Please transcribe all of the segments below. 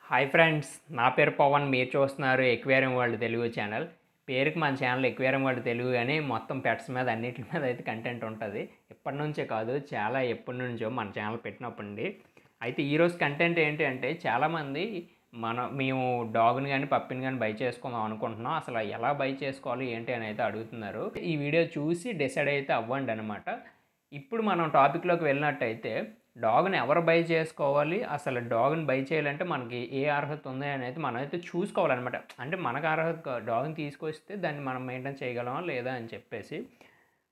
Hi friends, నా పేరు పవన్. మీరు చూస్తున్నారు ఎక్వేరియం వరల్డ్ తెలుగు ఛానల్. పేరుకి మన ఛానల్ ఎక్వేరియం వరల్డ్ తెలుగు, కానీ మొత్తం పెట్స్ మీద అన్నిటి మీద అయితే కంటెంట్ ఉంటుంది. ఇప్పటి నుంచే కాదు, చాలా ఎప్పటి నుంచో మన ఛానల్ పెట్టినప్పటి నుండి. అయితే ఈరోజు కంటెంట్ ఏంటి అంటే, చాలామంది మేము డాగ్ని కానీ పప్పిని కానీ బై చేసుకుందాం అనుకుంటున్నాం. అసలు ఎలా బై చేసుకోవాలి ఏంటి అని అయితే అడుగుతున్నారు. ఈ వీడియో చూసి డిసైడ్ అయితే అవ్వండి అనమాట. ఇప్పుడు మనం టాపిక్లోకి వెళ్ళినట్టయితే, డాగ్ని ఎవరు బై చేసుకోవాలి, అసలు డాగ్ని బై చేయాలంటే మనకి ఏ అర్హత ఉంది అనేది మనం అయితే చూసుకోవాలన్నమాట. అంటే మనకు అర్హత, డాగ్ని తీసుకొస్తే దాన్ని మనం మెయింటైన్ చేయగలమా లేదా అని చెప్పేసి.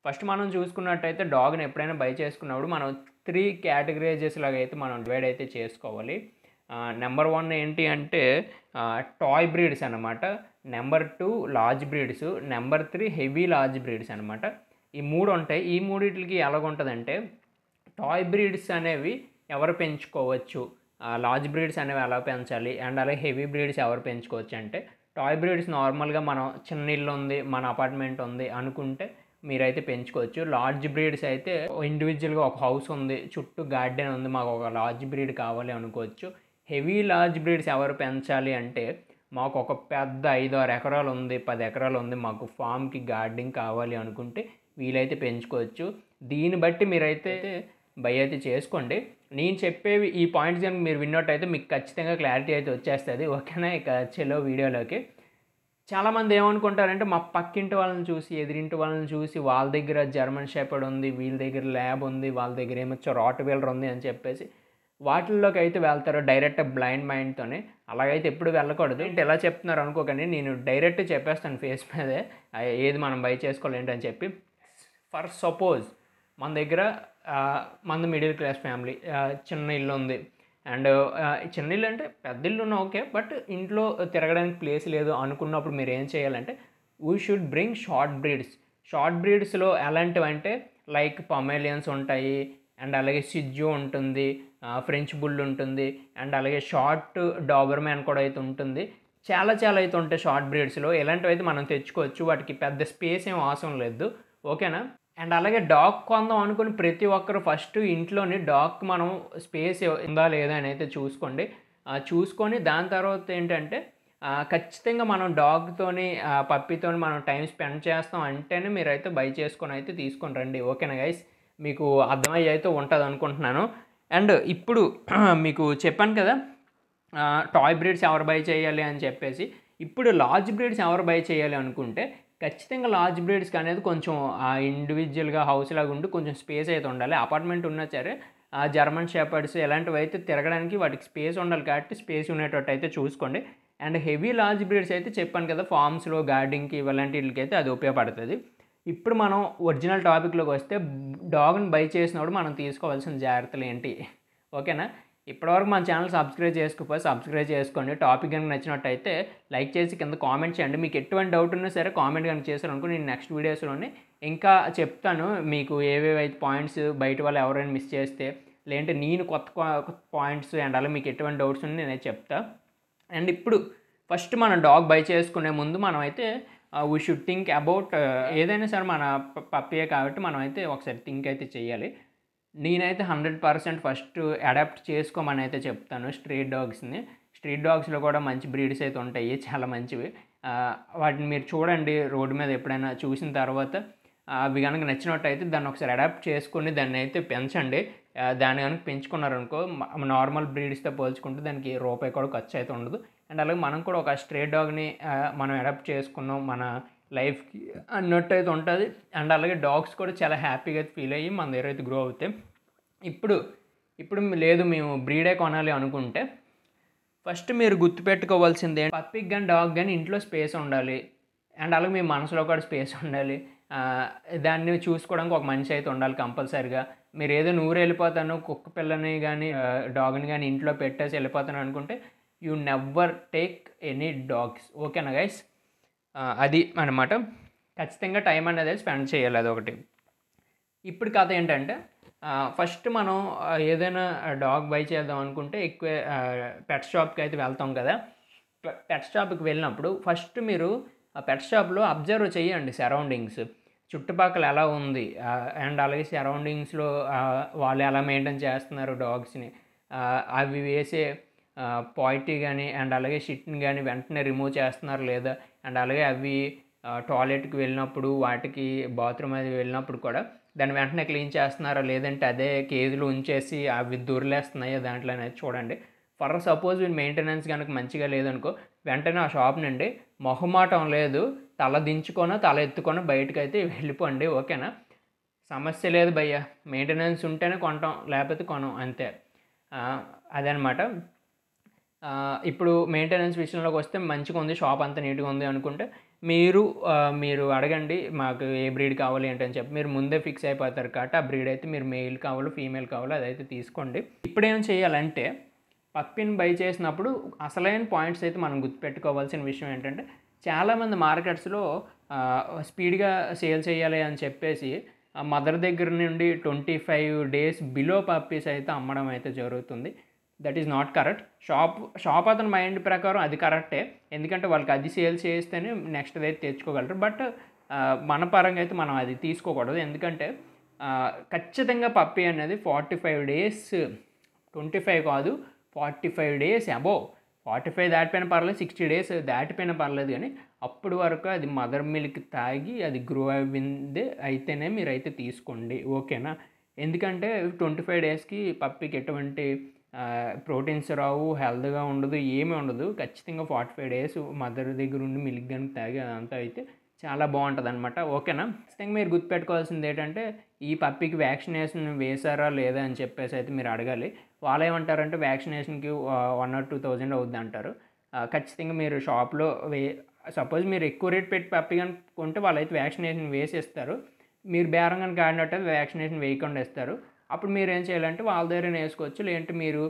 ఫస్ట్ మనం చూసుకున్నట్టయితే, డాగ్ని ఎప్పుడైనా బై చేసుకున్నప్పుడు మనం 3 కేటగిరైజెస్ లాగా అయితే మనం డివైడ్ అయితే చేసుకోవాలి. నెంబర్ 1 ఏంటి అంటే టాయ్ బ్రీడ్స్ అనమాట. Number 2 large breeds. Number 3 heavy large breeds అనమాట. ఈ 3 ఉంటాయి. ఈ మూడిటికి ఎలాగుంటుందంటే, టాయ్ బ్రీడ్స్ అనేవి ఎవరు పెంచుకోవచ్చు, లార్జ్ బ్రీడ్స్ అనేవి ఎలా పెంచాలి, అండ్ అలాగే హెవీ బ్రీడ్స్ ఎవరు పెంచుకోవచ్చు అంటే, టాయ్ బ్రీడ్స్ నార్మల్గా మనం చిన్న ఇల్లు ఉంది, మన అపార్ట్మెంట్ ఉంది అనుకుంటే మీరైతే పెంచుకోవచ్చు. లార్జ్ బ్రీడ్స్ అయితే ఇండివిజువల్గా ఒక హౌస్ ఉంది, చుట్టూ గార్డెన్ ఉంది, మాకు ఒక లార్జ్ బ్రీడ్ కావాలి అనుకోవచ్చు. హెవీ లార్జ్ బ్రీడ్స్ ఎవరు పెంచాలి అంటే, మాకు ఒక పెద్ద 5-6 ఎకరాలు ఉంది, 10 ఎకరాలు ఉంది, మాకు ఫామ్కి గార్డెనింగ్ కావాలి అనుకుంటే వీలైతే పెంచుకోవచ్చు. దీన్ని బట్టి మీరైతే బై అయితే చేసుకోండి. నేను చెప్పేవి ఈ పాయింట్స్ కనుక మీరు విన్నట్టయితే మీకు ఖచ్చితంగా క్లారిటీ అయితే వచ్చేస్తుంది. ఓకేనా? ఇక చెలో వీడియోలోకి. చాలామంది ఏమనుకుంటారంటే, మా పక్కింటి వాళ్ళని చూసి, ఎదిరింటి వాళ్ళని చూసి, వాళ్ళ దగ్గర జర్మన్ షెపర్డ్ ఉంది, వీళ్ళ దగ్గర ల్యాబ్ ఉంది, వాళ్ళ దగ్గర ఏమొచ్చో రాట్వీలర్ ఉంది అని చెప్పేసి వాటిల్లోకి అయితే వెళ్తారు డైరెక్ట్ బ్లైండ్ మైండ్తోనే. అలాగైతే ఎప్పుడు వెళ్ళకూడదు. ఏంటి ఎలా చెప్తున్నారు అనుకోకండి, నేను డైరెక్ట్ చెప్పేస్తాను ఫేస్ మీదే ఏది మనం బై చేసుకోవాలి ఏంటని చెప్పి. ఫర్ సపోజ్ మన దగ్గర మంది మిడిల్ క్లాస్ ఫ్యామిలీ, చిన్న ఇల్లు ఉంది. అండ్ చిన్న ఇల్లు అంటే పెద్ద ఇల్లు ఉన్న ఓకే, బట్ ఇంట్లో తిరగడానికి ప్లేస్ లేదు అనుకున్నప్పుడు మీరు ఏం చేయాలంటే, we should bring short breeds. Short బ్రీడ్స్లో ఎలాంటివి అంటే, లైక్ పమేలియన్స్ ఉంటాయి, అండ్ అలాగే సిజ్జు ఉంటుంది, ఫ్రెంచ్ బుల్ ఉంటుంది, అండ్ అలాగే షార్ట్ డాబర్మ్యాన్ కూడా అయితే ఉంటుంది. చాలా అయితే ఉంటాయి షార్ట్ బ్రీడ్స్లో. ఇలాంటివి అయితే మనం తెచ్చుకోవచ్చు. వాటికి పెద్ద స్పేస్ ఏం అవసరం లేదు. ఓకేనా? అండ్ అలాగే డాగ్ కొందాం అనుకుని ప్రతి ఒక్కరు ఫస్ట్ ఇంట్లోని డాగ్కి మనం స్పేస్ ఉందా లేదా అని అయితే చూసుకోండి. చూసుకొని దాని తర్వాత ఏంటంటే, ఖచ్చితంగా మనం డాగ్తోని పప్పీతోని మనం టైం స్పెండ్ చేస్తాం అంటేనే మీరైతే బై చేసుకొని అయితే తీసుకొని రండి. ఓకేనా గైస్? మీకు అర్థమయ్యి అయితే ఉంటుంది అనుకుంటున్నాను. అండ్ ఇప్పుడు మీకు చెప్పాను కదా టాయ్ బ్రీడ్స్ ఎవరు బై చేయాలి అని చెప్పేసి. ఇప్పుడు లార్జ్ బ్రీడ్స్ ఎవరు బై చేయాలి అనుకుంటే, ఖచ్చితంగా లార్జ్ బ్రీడ్స్కి అనేది కొంచెం ఇండివిజువల్గా హౌస్ లాగా ఉండి కొంచెం స్పేస్ అయితే ఉండాలి. అపార్ట్మెంట్ ఉన్నా సరే జర్మన్ షెపర్డ్స్ ఇలాంటివి అయితే తిరగడానికి వాటికి స్పేస్ ఉండాలి, కాబట్టి స్పేస్ ఉండేటట్టు అయితే చూసుకోండి. అండ్ హెవీ లార్జ్ బ్రీడ్స్ అయితే చెప్పాను కదా, ఫార్మ్స్లో గార్డెనింగ్కి ఇలాంటి వీటికైతే అది ఉపయోగపడుతుంది. ఇప్పుడు మనం ఒరిజినల్ టాపిక్లోకి వస్తే, డాగ్ని బై చేసినప్పుడు మనం తీసుకోవాల్సిన జాగ్రత్తలు ఏంటి? ఓకేనా? ఇప్పటివరకు మన ఛానల్ సబ్స్క్రైబ్ చేసుకోకపోతే సబ్స్క్రైబ్ చేసుకోండి. టాపిక్ కనుక నచ్చినట్టయితే లైక్ చేసి కింద కామెంట్ చేయండి. మీకు ఎటువంటి డౌట్ ఉన్నా సరే కామెంట్ కనుక చేశారనుకో, నేను నెక్స్ట్ వీడియోస్లోనే ఇంకా చెప్తాను మీకు ఏవేవైతే పాయింట్స్ బయట వాళ్ళు ఎవరైనా మిస్ చేస్తే, లేదంటే నేను కొత్త పాయింట్స్ అండ్ అలా మీకు ఎటువంటి డౌట్స్ ఉన్నా నేనైతే చెప్తా. అండ్ ఇప్పుడు ఫస్ట్ మనం డాగ్ బై చేసుకునే ముందు మనం అయితే వీ షుడ్ థింక్ అబౌట్, ఏదైనా సరే మన పప్పియే కాబట్టి మనం అయితే ఒకసారి థింక్ అయితే చేయాలి. నేనైతే 100% ఫస్ట్ అడాప్ట్ చేసుకోమని అయితే చెప్తాను స్ట్రీట్ డాగ్స్ని. స్ట్రీట్ డాగ్స్లో కూడా మంచి బ్రీడ్స్ అయితే ఉంటాయి, చాలా మంచివి. వాటిని మీరు చూడండి రోడ్డు మీద ఎప్పుడైనా, చూసిన తర్వాత అవి కనుక నచ్చినట్టయితే దాన్ని ఒకసారి అడాప్ట్ చేసుకొని దాన్ని అయితే పెంచండి. దాన్ని కనుక పెంచుకున్నారనుకో, నార్మల్ బ్రీడ్స్తో పోల్చుకుంటే దానికి రూపాయి కూడా ఖర్చు అయితే ఉండదు. అండ్ అలాగే మనం కూడా ఒక స్ట్రీట్ డాగ్ని మనం అడాప్ట్ చేసుకున్నాం మన లైఫ్కి అన్నట్టు అయితే ఉంటుంది. అండ్ అలాగే డాగ్స్ కూడా చాలా హ్యాపీగా అయితే ఫీల్ అయ్యి మన దగ్గర అయితే గ్రో అవుతాయి. ఇప్పుడు లేదు మేము బ్రీడే కొనాలి అనుకుంటే, ఫస్ట్ మీరు గుర్తుపెట్టుకోవాల్సింది, పప్పీకి కానీ డాగ్ కానీ ఇంట్లో స్పేస్ ఉండాలి. అండ్ అలాగే మీ మనసులో కూడా స్పేస్ ఉండాలి. దాన్ని చూసుకోవడానికి ఒక మనిషి అయితే ఉండాలి కంపల్సరీగా. మీరు ఏదో నూరు వెళ్ళిపోతాను కుక్క పిల్లని కానీ డాగ్ని కానీ ఇంట్లో పెట్టేసి వెళ్ళిపోతాను అనుకుంటే, you never take any dogs. ఓకేనా గైస్? అది అనమాట. ఖచ్చితంగా టైం అనేది స్పెండ్ చేయాలి, అదొకటి. ఇప్పుడు కథ ఏంటంటే, ఫస్ట్ మనం ఏదైనా డాగ్ బై చేద్దాం అనుకుంటే ఎక్కువ పెట్ షాప్కి అయితే వెళ్తాం కదా. పెట్ షాప్కి వెళ్ళినప్పుడు ఫస్ట్ మీరు ఆ పెట్ షాప్లో అబ్జర్వ్ చేయండి సరౌండింగ్స్, చుట్టుపక్కల ఎలా ఉంది, అండ్ అలాగే సరౌండింగ్స్లో వాళ్ళు ఎలా మెయింటైన్ చేస్తున్నారు డాగ్స్ని, అవి వేసే పాయిటీ కానీ అండ్ అలాగే షిట్ని కానీ వెంటనే రిమూవ్ చేస్తున్నారు లేదా, అండ్ అలాగే అవి టాయిలెట్కి వెళ్ళినప్పుడు వాటికి బాత్రూమ్ అది వెళ్ళినప్పుడు కూడా దాన్ని వెంటనే క్లీన్ చేస్తున్నారా, లేదంటే అదే కేజీలు ఉంచేసి అవి దొరిలేస్తున్నాయో దాంట్లో అనేది చూడండి. ఫర్ సపోజ్ మెయింటెనెన్స్ కనుక మంచిగా లేదనుకో, వెంటనే ఆ షాప్ నుండి మొహమాటం లేదు, తల దించుకొని తల ఎత్తుకొని బయటకైతే వెళ్ళిపోండి. ఓకేనా? సమస్య లేదు భయ్య, మెయింటెనెన్స్ ఉంటేనే కొంటాం, లేకపోతే కొనం, అంతే. అదనమాట. ఇప్పుడు మెయింటెనెన్స్ విషయంలోకి వస్తే మంచిగా ఉంది, షాప్ అంతా నీట్గా ఉంది అనుకుంటే మీరు అడగండి మాకు ఏ బ్రీడ్ కావాలి ఏంటని చెప్పి, మీరు ముందే ఫిక్స్ అయిపోతారు కాబట్టి ఆ బ్రీడ్ అయితే మీరు మెయిల్ కావాలో ఫీమేల్ కావాలో అదైతే తీసుకోండి. ఇప్పుడేం చేయాలంటే పప్పిని బై చేసినప్పుడు అసలైన పాయింట్స్ అయితే మనం గుర్తుపెట్టుకోవాల్సిన విషయం ఏంటంటే, చాలామంది మార్కెట్స్లో స్పీడ్గా సేల్ చేయాలి అని చెప్పేసి మదర్ దగ్గర నుండి 25 days బిలో పప్పీస్ అయితే అమ్మడం అయితే జరుగుతుంది. That is not correct. Shop అతని మైండ్ ప్రకారం అది కరెక్టే, ఎందుకంటే వాళ్ళకి అది సేల్ చేస్తేనే నెక్స్ట్ అయితే తెచ్చుకోగలరు. బట్ మన పరంగా అయితే మనం అది తీసుకోకూడదు, ఎందుకంటే ఖచ్చితంగా పప్పీ అనేది 45 days, 25 కాదు 45 days అబోవ్. 45 దాటిపోయినా పర్లేదు, 60 days దాటిపోయినా పర్లేదు, కానీ అప్పటి వరకు అది మదర్ మిల్క్ తాగి అది గ్రో అయింది అయితేనే మీరైతే తీసుకోండి. ఓకేనా? ఎందుకంటే 25 daysకి పప్పీకి ఎటువంటి ప్రోటీన్స్ రావు, హెల్త్గా ఉండదు, ఏమీ ఉండదు. ఖచ్చితంగా 45 days మదర్ దగ్గర ఉండి మిల్క్ కానీ తాగి అదంతా అయితే చాలా బాగుంటుంది అనమాట. ఓకేనా? ఖచ్చితంగా మీరు గుర్తుపెట్టుకోవాల్సింది ఏంటంటే, ఈ పప్పీకి వ్యాక్సినేషన్ వేశారా లేదా అని చెప్పేసి అయితే మీరు అడగాలి. వాళ్ళు ఏమంటారంటే వ్యాక్సినేషన్కి 1,000 or 2,000 అవుద్ది అంటారు. ఖచ్చితంగా మీరు షాప్లో సపోజ్ మీరు ఎక్కువ రేట్ పెట్టి పప్పీ కానీ కొంటే వాళ్ళైతే వ్యాక్సినేషన్ వేసేస్తారు. మీరు బేరం కనుక ఆడినట్టు వ్యాక్సినేషన్ వేయకుండా ఇస్తారు. అప్పుడు మీరు ఏం చేయాలంటే వాళ్ళ దగ్గర వేసుకోవచ్చు, లేదంటే మీరు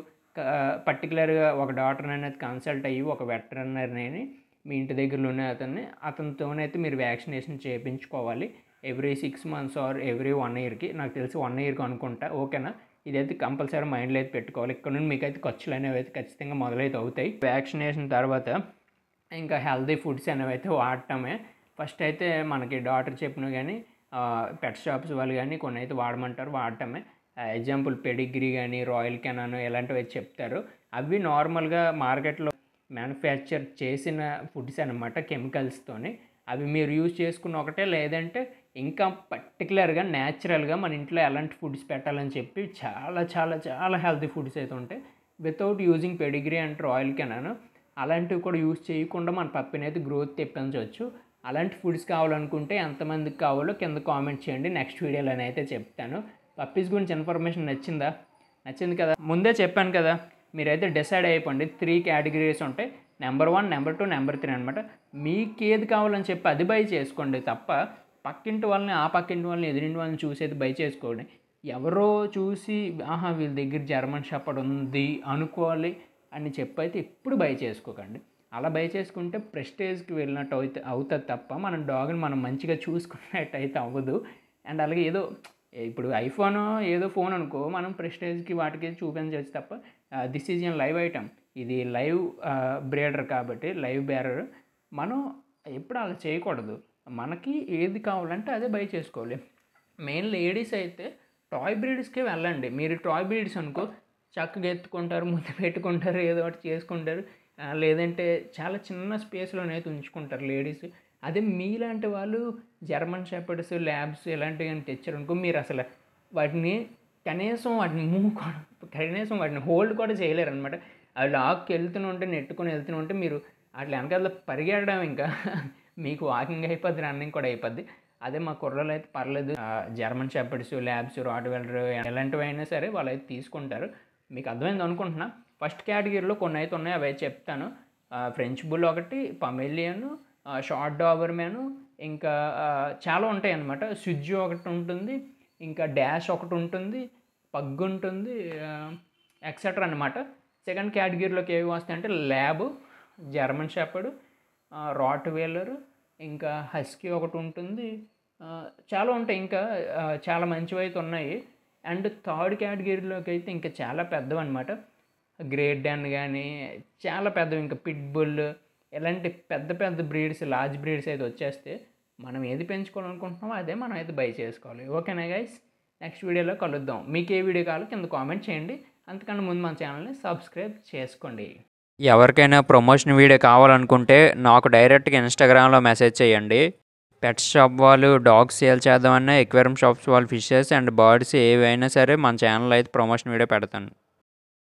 పర్టికులర్గా ఒక డాక్టర్ అనేది కన్సల్ట్ అయ్యి ఒక వెటర్నరీని మీ ఇంటి దగ్గరలో ఉన్న అతనితోనైతే మీరు వ్యాక్సినేషన్ చేయించుకోవాలి. ఎవ్రీ 6 months ఆర్ ఎవ్రీ 1 yearకి, నాకు తెలిసి 1 yearకి అనుకుంటా. ఓకేనా? ఇదైతే కంపల్సరీ మైండ్లో అయితే పెట్టుకోవాలి. ఇక్కడ నుండి మీకైతే ఖర్చులు అనేవి అయితే ఖచ్చితంగా మొదలైతే అవుతాయి. వ్యాక్సినేషన్ తర్వాత ఇంకా హెల్తీ ఫుడ్స్ అనేవి అయితే వాడటమే. ఫస్ట్ అయితే మనకి డాక్టర్ చెప్పిన కానీ పెట్ షాప్స్ వాళ్ళు కానీ కొన్ని అయితే వాడమంటారు, వాడటమే. ఎగ్జాంపుల్ పెడిగ్రీ కానీ రాయల్ కెనాన్ ఇలాంటివి అయితే చెప్తారు. అవి నార్మల్గా మార్కెట్లో మ్యానుఫ్యాక్చర్ చేసిన ఫుడ్స్ అనమాట, కెమికల్స్తోని. అవి మీరు యూజ్ చేసుకున్న ఒకటే, లేదంటే ఇంకా పర్టికులర్గా న్యాచురల్గా మన ఇంట్లో ఎలాంటి ఫుడ్స్ పెట్టాలని చెప్పి చాలా చాలా చాలా హెల్తీ ఫుడ్స్ అయితే ఉంటాయి. Without using pedigree and royal Canon అలాంటివి కూడా యూజ్ చేయకుండా మన పప్పిని అయితే గ్రోత్ తెప్పించవచ్చు. అలాంటి ఫుడ్స్ కావాలనుకుంటే ఎంతమందికి కావాలో కింద కామెంట్ చేయండి, నెక్స్ట్ వీడియోలో అయితే చెప్తాను. పప్పీస్ గురించి ఇన్ఫర్మేషన్ నచ్చింది కదా? ముందే చెప్పాను కదా, మీరైతే డిసైడ్ అయిపోండి. 3 categories ఉంటాయి, నెంబర్ 1, నెంబర్ 2, నెంబర్ 3 అనమాట. మీకు ఏది కావాలని చెప్పి అది బై చేసుకోండి తప్ప పక్కింటి వాళ్ళని ఆ పక్కింటి వాళ్ళని ఎదురింటి వాళ్ళని చూసేది బై చేసుకోండి. ఎవరో చూసి ఆహా వీళ్ళ దగ్గర జర్మన్ షెపర్డ్ ఉంది అనుకోవాలి అని చెప్పైతే ఎప్పుడు బై చేసుకోకండి. అలా బై చేసుకుంటే ప్రెస్టేజ్కి వెళ్ళినట్టు అవుతుంది తప్ప మన డాగ్ని మనం మంచిగా చూసుకున్నట్టు అయితే అవ్వదు. అండ్ అలాగే ఏదో ఇప్పుడు ఐఫోన్ ఏదో ఫోన్ అనుకో, మనం ప్రెస్టేజ్కి వాటికి చూపించవచ్చు తప్ప this is an live item, ఇది లైవ్ బ్రీడర్ కాబట్టి లైవ్ బేరర్, మనం ఎప్పుడు అలా చేయకూడదు. మనకి ఏది కావాలంటే అదే బై చేసుకోవాలి. మెయిన్ లేడీస్ అయితే టాయ్ బ్రీడ్స్కే వెళ్ళండి. మీరు టాయ్ బ్రీడ్స్ అనుకో చక్కగా ఎత్తుకుంటారు, ముద్దు పెట్టుకుంటారు, ఏదో ఒకటి చేసుకుంటారు, లేదంటే చాలా చిన్న స్పేస్లోనైతే ఉంచుకుంటారు లేడీస్. అదే మీలాంటి వాళ్ళు జర్మన్ షెపర్డ్స్, ల్యాబ్స్ ఇలాంటివి కానీ తెచ్చారనుకో, మీరు అసలు వాటిని కనీసం వాటిని హోల్డ్ కూడా చేయలేరు అనమాట. అవి లాక్కి వెళ్తూనే నెట్టుకొని వెళ్తూనే మీరు అట్లా వెనకాల పరిగెడడం, ఇంకా మీకు వాకింగ్ అయిపోద్ది, రన్నింగ్ కూడా అయిపోద్ది. అదే మా కుర్రలు అయితే పర్లేదు, జర్మన్ షెపర్డ్స్, ల్యాబ్స్, రాట్వెలర్ ఎలాంటివి అయినా సరే వాళ్ళు అయితే తీసుకుంటారు. మీకు అర్థమైంది అనుకుంటున్నా. ఫస్ట్ కేటగిరీలో కొన్ని అయితే ఉన్నాయి, అవి అయితే చెప్తాను. ఫ్రెంచ్ బుల్ ఒకటి, పమెలియన్, షార్ట్ డాబర్మ్యాన్, ఇంకా చాలా ఉంటాయి అన్నమాట. స్విడ్జ్ ఒకటి ఉంటుంది, ఇంకా డాష్ ఒకటి ఉంటుంది, పగ్ ఉంటుంది, ఎక్సెట్రా అనమాట. సెకండ్ కేటగిరీలోకి ఏవి వస్తాయంటే ల్యాబ్, జర్మన్ షెపర్డ్, రాట్వెలర్, ఇంకా హస్కీ ఒకటి ఉంటుంది, చాలా ఉంటాయి, ఇంకా చాలా మంచివి అయితే ఉన్నాయి. అండ్ థర్డ్ కేటగిరీలోకి అయితే ఇంకా చాలా పెద్దవి అనమాట. గ్రేట్ డెన్ కానీ చాలా పెద్దవి, ఇంకా పిట్ బుల్, ఇలాంటి పెద్ద పెద్ద బ్రీడ్స్, లార్జ్ బ్రీడ్స్ అయితే వచ్చేస్తే మనం ఏది పెంచుకోవాలనుకుంటున్నామో అదే మనం అయితే బై చేసుకోవాలి. ఓకేనా గైస్? నెక్స్ట్ వీడియోలో కలుద్దాం. మీకు ఏ వీడియో కావాలో కింద కామెంట్ చేయండి, అంతకన్నా ముందు మన ఛానల్ని సబ్స్క్రైబ్ చేసుకోండి. ఎవరికైనా ప్రమోషన్ వీడియో కావాలనుకుంటే నాకు డైరెక్ట్గా ఇన్స్టాగ్రామ్లో మెసేజ్ చేయండి. పెట్స్ షాప్ వాళ్ళు డాగ్స్ సేల్ చేద్దామన్నా, ఎక్వేరియం షాప్స్ వాళ్ళు ఫిషెస్ అండ్ బర్డ్స్ ఏవైనా సరే మన ఛానల్లో అయితే ప్రమోషన్ వీడియో పెడతాను.